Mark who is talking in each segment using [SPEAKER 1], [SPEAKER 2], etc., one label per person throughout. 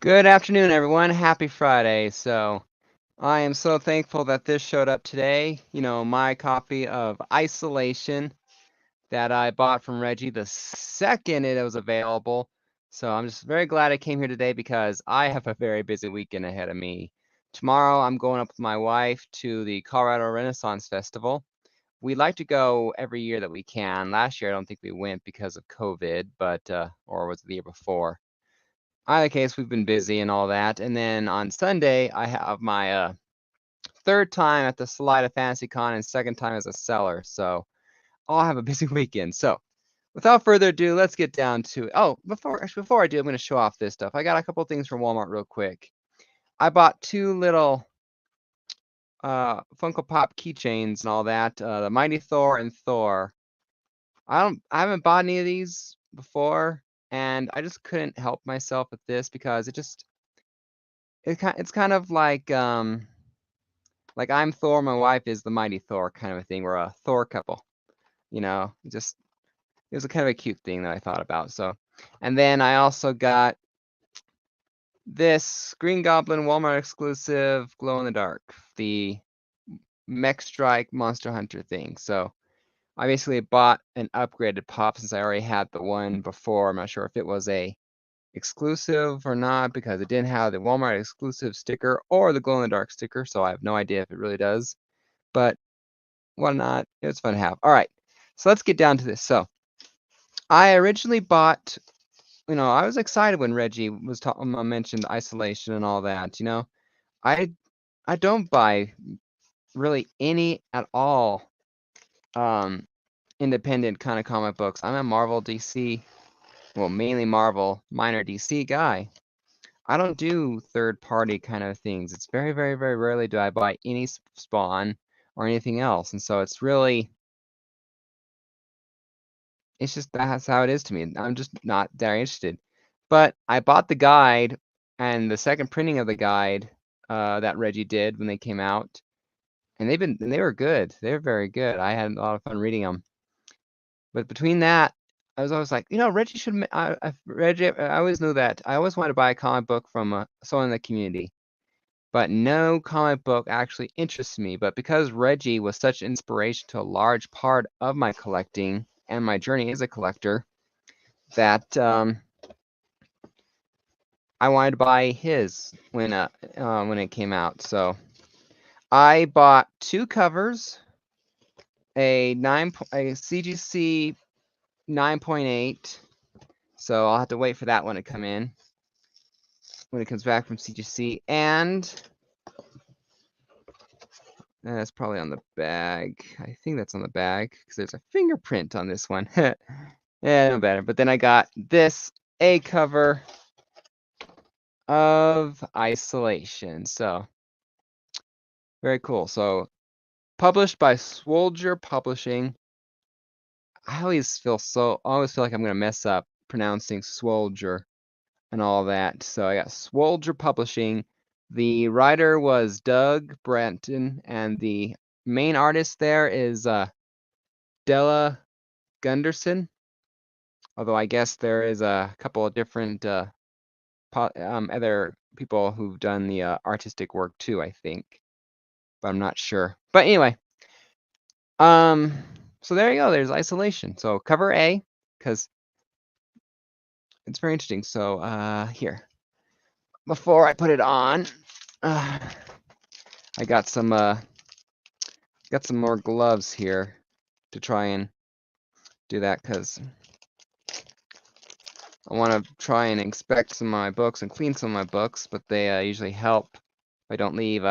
[SPEAKER 1] Good afternoon, everyone. Happy Friday. So, I am so thankful that this showed up today. You know, my copy of Isolation that I bought from Regie the second it was available. So, I'm just very glad I came here today because I have a very busy weekend ahead of me. Tomorrow, I'm going up with my wife to the Colorado Renaissance Festival. We like to go every year that we can. Last year, I don't think we went because of COVID, but or was it the year before? Either case, we've been busy and all that. And then on Sunday, I have my third time at the Salida Fantasy Con and second time as a seller. So I'll have a busy weekend. So without further ado, let's get down to it. Oh, before I do, I'm going to show off this stuff. I got a couple things from Walmart real quick. I bought two little Funko Pop keychains and all that. The Mighty Thor and Thor. I haven't bought any of these before, and I just couldn't help myself with this because it's kind of like I'm Thor, my wife is the mighty Thor kind of a thing. We're a Thor couple, you know. It was a kind of a cute thing that I thought about. So, and then I also got this Green Goblin Walmart exclusive glow in the dark, the Mech Strike Monster Hunter thing. So I basically bought an upgraded pop since I already had the one before. I'm not sure if it was a exclusive or not because it didn't have the Walmart exclusive sticker or the glow in the dark sticker, so I have no idea if it really does. But why not? It was fun to have. All right, so let's get down to this. So I originally bought, I was excited when Regie was mentioned isolation and all that. I I don't buy really any at all independent kind of comic books. I'm a Marvel DC, well, mainly Marvel, minor DC guy. I don't do third party kind of things. It's very, very, very rarely do I buy any Spawn or anything else. And so it's just that's how it is to me. I'm just not very interested. But I bought the guide and the second printing of the guide that Regie did when they came out, and they were good. They're very good. I had a lot of fun reading them. But between that, I was always like, Reggie should. Reggie, I always knew that. I always wanted to buy a comic book from someone in the community. But no comic book actually interests me. But because Reggie was such inspiration to a large part of my collecting and my journey as a collector, that I wanted to buy his when it came out. So I bought two covers, a CGC 9.8. So I'll have to wait for that one to come in when it comes back from CGC, and that's probably on the bag. I think that's on the bag because there's a fingerprint on this one. Yeah, no better. But then I got this A cover of Isolation. So very cool. So published by Swolger Publishing. I always feel like I'm gonna mess up pronouncing Swolger and all that. So I got Swolger Publishing. The writer was Doug Bratton, and the main artist there is Della Gunderson. Although I guess there is a couple of different other people who've done the artistic work too, I think, but I'm not sure. But anyway, so there you go. There's Isolation. So cover A, because it's very interesting. So here, before I put it on, I got some more gloves here to try and do that because I want to try and inspect some of my books and clean some of my books, but they usually help if I don't leave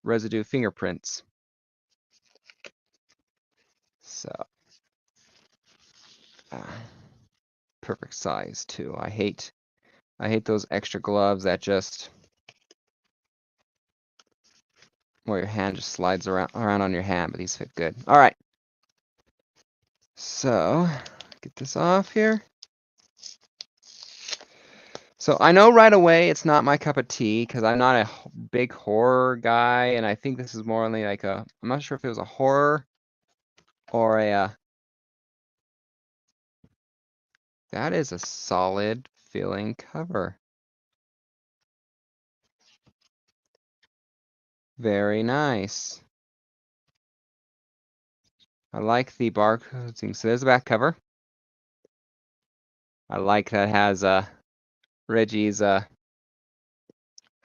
[SPEAKER 1] residue fingerprints. So perfect size too. I hate those extra gloves that just where your hand just slides around on your hand, but these fit good. All right. So get this off here. So I know right away it's not my cup of tea because I'm not a big horror guy, and I think this is more only like I'm not sure if it was a horror or a that is a solid feeling cover. Very nice. I like the barcode. So there's the back cover. I like that it has Reggie's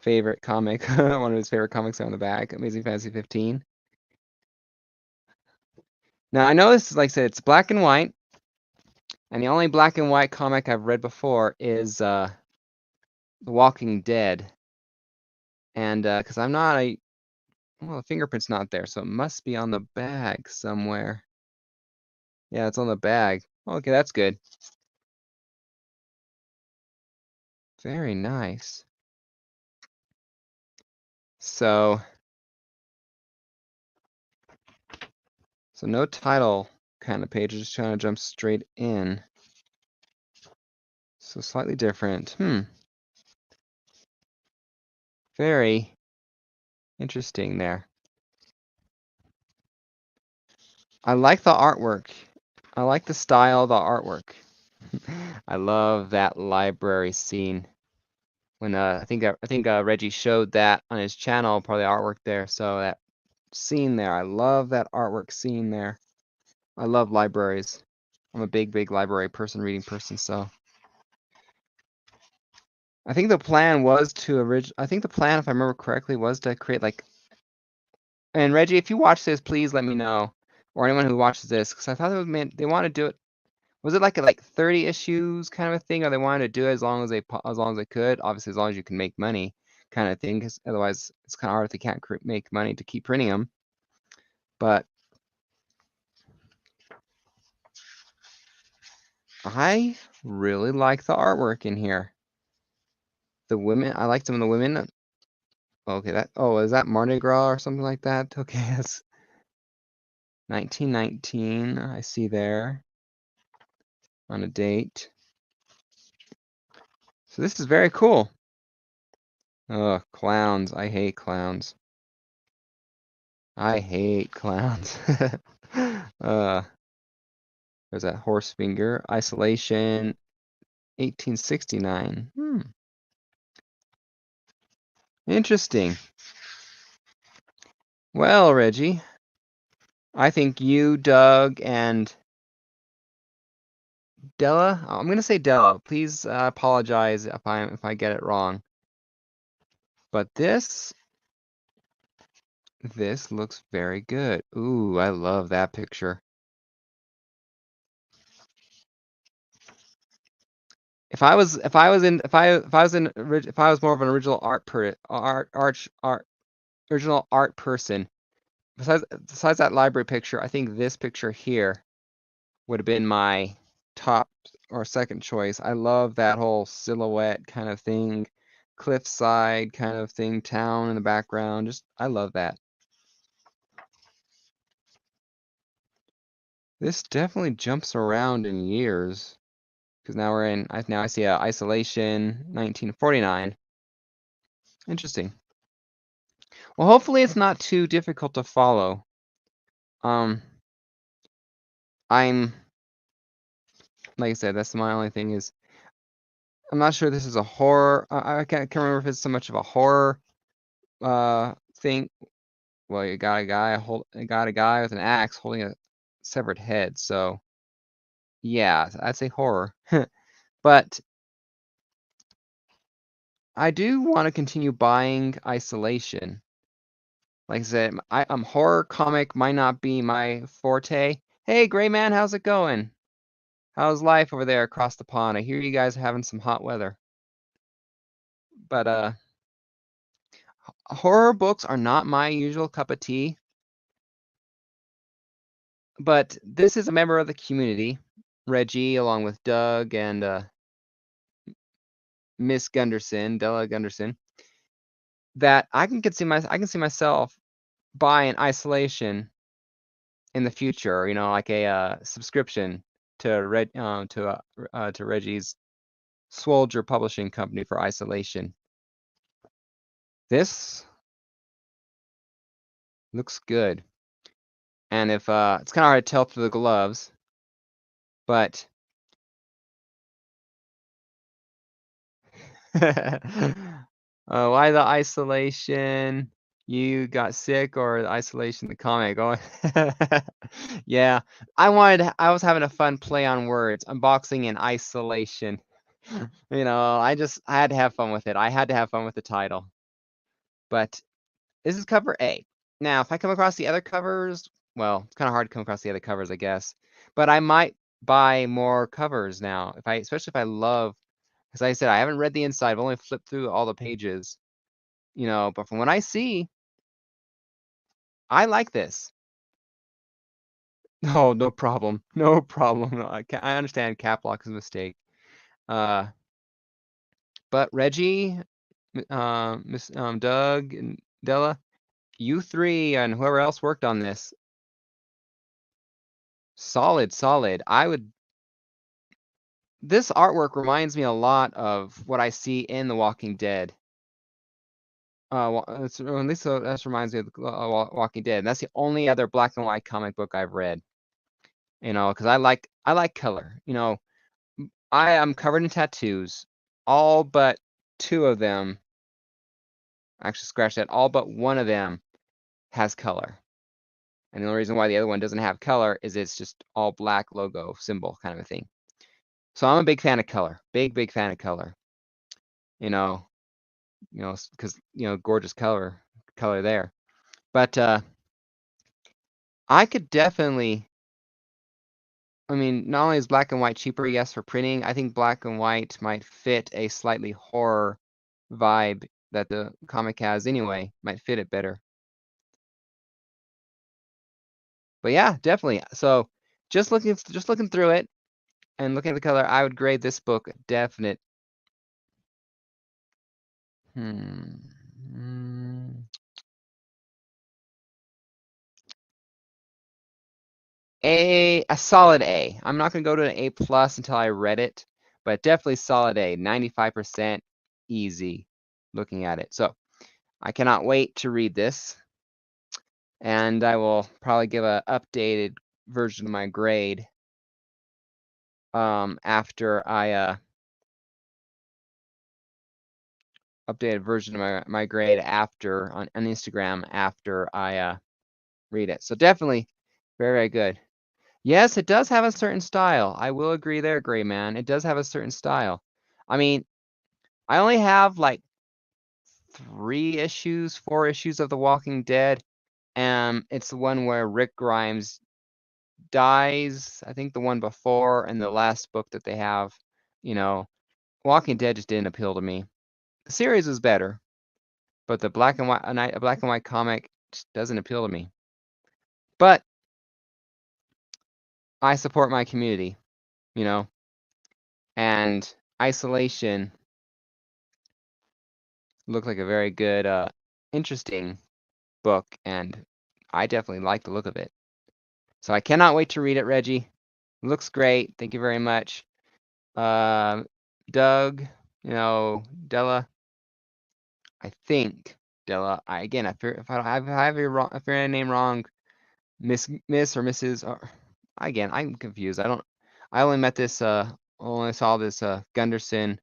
[SPEAKER 1] favorite comic, one of his favorite comics on the back, Amazing Fantasy 15. Now I know this is, like I said, it's black and white, and the only black and white comic I've read before is The Walking Dead. And because I'm not a, well, the fingerprint's not there, so it must be on the bag somewhere. Yeah, it's on the bag. Okay, that's good. Very nice. So no title kind of page, just trying to jump straight in. So slightly different. Very interesting there. I like the artwork. I like the style of the artwork. I love that library scene. When I think Regie showed that on his channel, probably artwork there. So that scene there, I love that artwork scene there. I love libraries. I'm a big library person, reading person, so I think the plan was to I think the plan, if I remember correctly, was to create like, and Reggie, if you watch this, please let me know, or anyone who watches this, because I thought it was meant they want to do it. Was it like 30 issues kind of a thing, or they wanted to do it as long as they could? Obviously, as long as you can make money, kind of thing. Because otherwise, it's kind of hard if they can't make money to keep printing them. But I really like the artwork in here. The women, I like some of the women. Okay, is that Mardi Gras or something like that? Okay, that's 1919. I see there on a date. So this is very cool. Oh, clowns. I hate clowns. I hate clowns. There's that horse finger. Isolation, 1869. Interesting. Well, Reggie, I think you, Doug, and Della. I'm gonna say Della. Please apologize if I get it wrong. But this looks very good. Ooh, I love that picture. If I was more of an original original art person, besides that library picture, I think this picture here would have been my top or second choice. I love that whole silhouette kind of thing, cliffside kind of thing, town in the background. Just I love that. This definitely jumps around in years because now I see Isolation 1949. Interesting. Well, hopefully it's not too difficult to follow. I'm like I said, that's my only thing is I'm not sure this is a horror. I can't remember if it's so much of a horror thing. Well, you got a guy with an axe holding a severed head. So yeah, I'd say horror. But I do want to continue buying Isolation. Like I said, horror comic might not be my forte. Hey, Gray Man, how's it going? How's life over there across the pond? I hear you guys are having some hot weather. But horror books are not my usual cup of tea. But this is a member of the community, Regie, along with Doug and Miss Gunderson, Della Gunderson, that I can see myself buying Isolation in the future. You know, like a subscription to Reggie's Swolger Publishing Company for Isolation. This looks good, and if it's kind of hard to tell through the gloves, but why the Isolation? You got sick or isolation the comic. Oh, yeah. I was having a fun play on words, unboxing and isolation. I had to have fun with it. I had to have fun with the title. But this is cover A. Now, if I come across the other covers, well, it's kind of hard to come across the other covers, I guess. But I might buy more covers now, especially if I love, because like I said, I haven't read the inside. I've only flipped through all the pages, but from what I see, I like this. Oh, no problem. No problem. No, I understand cap lock is a mistake. But Regie, Miss Doug and Della, you three and whoever else worked on this, solid. This artwork reminds me a lot of what I see in The Walking Dead. At least that reminds me of Walking Dead. And that's the only other black and white comic book I've read. Because I like color. I am covered in tattoos. All but two of them, actually scratch that, all but one of them has color. And the only reason why the other one doesn't have color is it's just all black logo symbol kind of a thing. So I'm a big fan of color. Big fan of color. Because gorgeous color there. But I could definitely, not only is black and white cheaper, yes, for printing, I think black and white might fit a slightly horror vibe that the comic has anyway, might fit it better. But yeah, definitely. So just looking through it and looking at the color, I would grade this book definite. A solid A. I'm not gonna go to an A plus until I read it, but definitely solid A. 95% easy looking at it. So I cannot wait to read this, and I will probably give an updated version of my grade after I updated version of my grade after on Instagram after I read it. So definitely very good. Yes, it does have a certain style. I will agree there, Gray Man. It does have a certain style. I only have like 4 issues of The Walking Dead, and it's the one where Rick Grimes dies. I think the one before and the last book that they have. Walking Dead just didn't appeal to me. The series was better, but the black and white comic just doesn't appeal to me. But I support my community, and Isolation looked like a very good, interesting book, and I definitely like the look of it. So I cannot wait to read it, Reggie. Looks great. Thank you very much. Doug, Della. I think Della. If I have your name wrong, Miss or Mrs. Or again, I'm confused. I only saw this Gunderson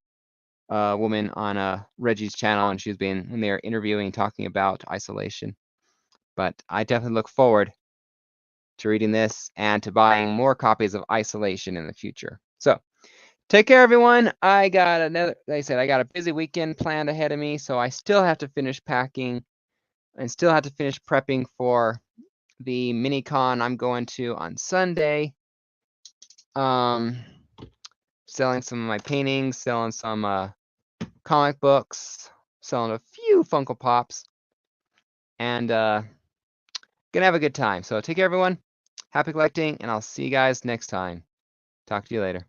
[SPEAKER 1] woman on Reggie's channel, and when they were interviewing, talking about isolation. But I definitely look forward to reading this and to buying more copies of Isolation in the future. So take care, everyone. Like I said, I got a busy weekend planned ahead of me, so I still have to finish packing and still have to finish prepping for the mini con I'm going to on Sunday. Selling some of my paintings, selling some comic books, selling a few Funko Pops, and gonna have a good time. So take care, everyone. Happy collecting, and I'll see you guys next time. Talk to you later.